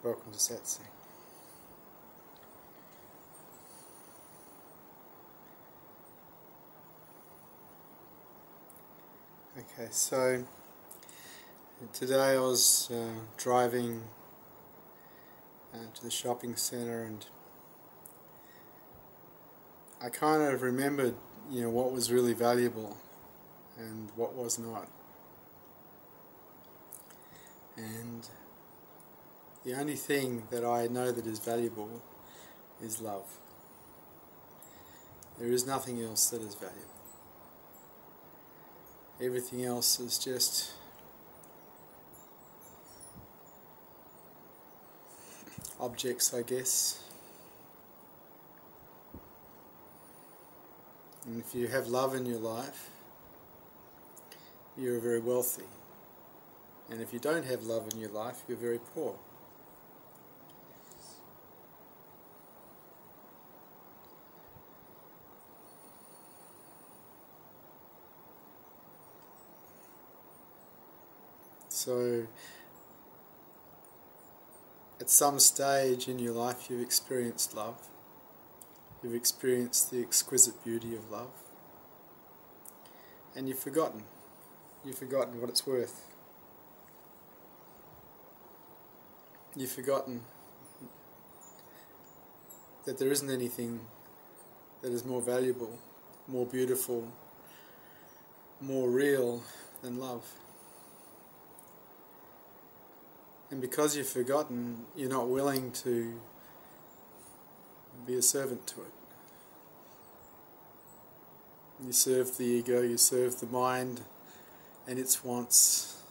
Welcome to Satsang. Okay, so today I was driving to the shopping centre, and I kind of remembered, what was really valuable and what was not. And the only thing that I know that is valuable is love. There is nothing else that is valuable. Everything else is just objects, I guess. And if you have love in your life, you're very wealthy. And if you don't have love in your life, you're very poor. So, at some stage in your life you've experienced love. You've experienced the exquisite beauty of love. And you've forgotten. You've forgotten what it's worth. You've forgotten that there isn't anything that is more valuable, more beautiful, more real than love. And because you've forgotten, you're not willing to be a servant to it. You serve the ego, you serve the mind and its wants,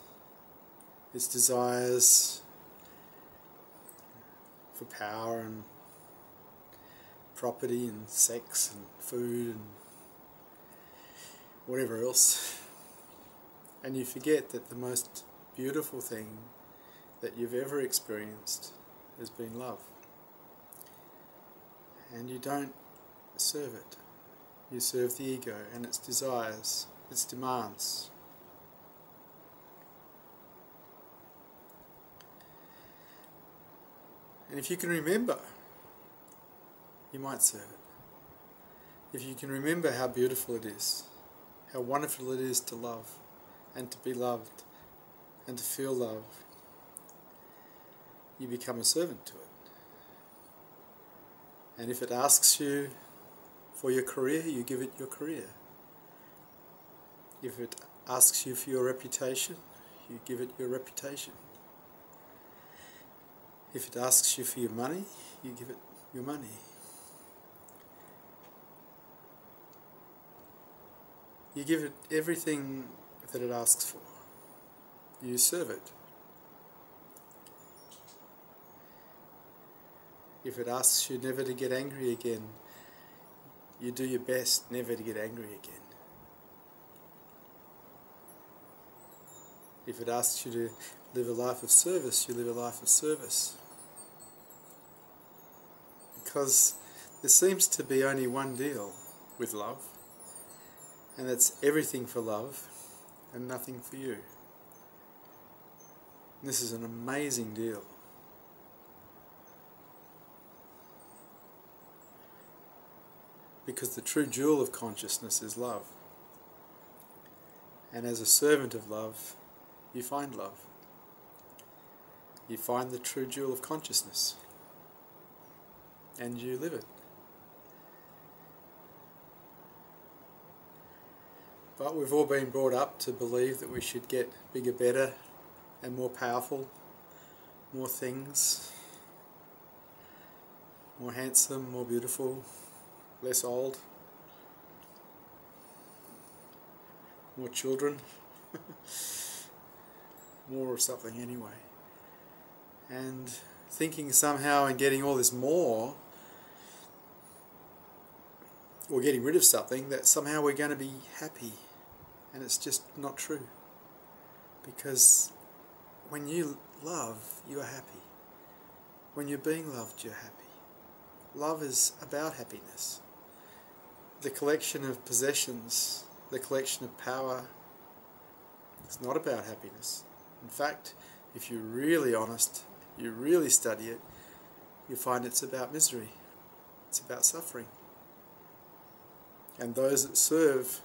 its desires for power and property and sex and food and whatever else. And you forget that the most beautiful thing that you've ever experienced has been love. And you don't serve it. You serve the ego and its desires, its demands. And if you can remember, you might serve it. If you can remember how beautiful it is, how wonderful it is to love and to be loved and to feel love, you become a servant to it. And if it asks you for your career, you give it your career. If it asks you for your reputation, you give it your reputation. If it asks you for your money, you give it your money. You give it everything that it asks for. You serve it. If it asks you never to get angry again, you do your best never to get angry again. If it asks you to live a life of service, you live a life of service. Because there seems to be only one deal with love, and that's everything for love and nothing for you. And this is an amazing deal. Because the true jewel of consciousness is love. And as a servant of love, you find love. You find the true jewel of consciousness. And you live it. But we've all been brought up to believe that we should get bigger, better, and more powerful, more things, more handsome, more beautiful, less old, more children, more of something anyway. And thinking somehow in getting all this more, or getting rid of something, that somehow we're going to be happy. And it's just not true. Because when you love, you are happy. When you're being loved, you're happy. Love is about happiness. The collection of possessions, the collection of power, it's not about happiness. In fact, if you're really honest, you really study it, you find it's about misery. It's about suffering. And those that serve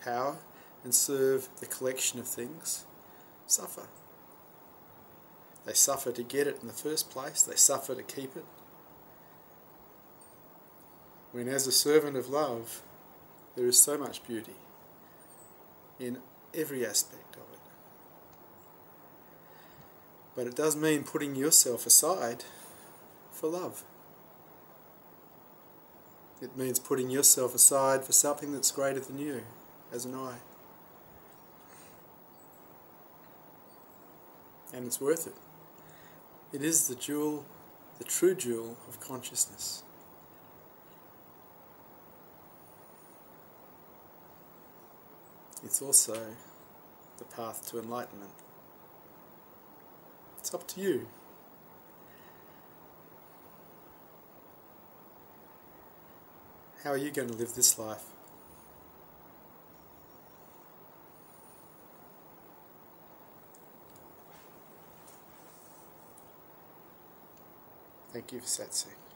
power and serve the collection of things suffer. They suffer to get it in the first place. They suffer to keep it. When as a servant of love, there is so much beauty in every aspect of it. But it does mean putting yourself aside for love. It means putting yourself aside for something that's greater than you, as an I. And it's worth it. It is the jewel, the true jewel of consciousness. It's also the path to enlightenment. It's up to you. How are you going to live this life? Thank you for Satsang.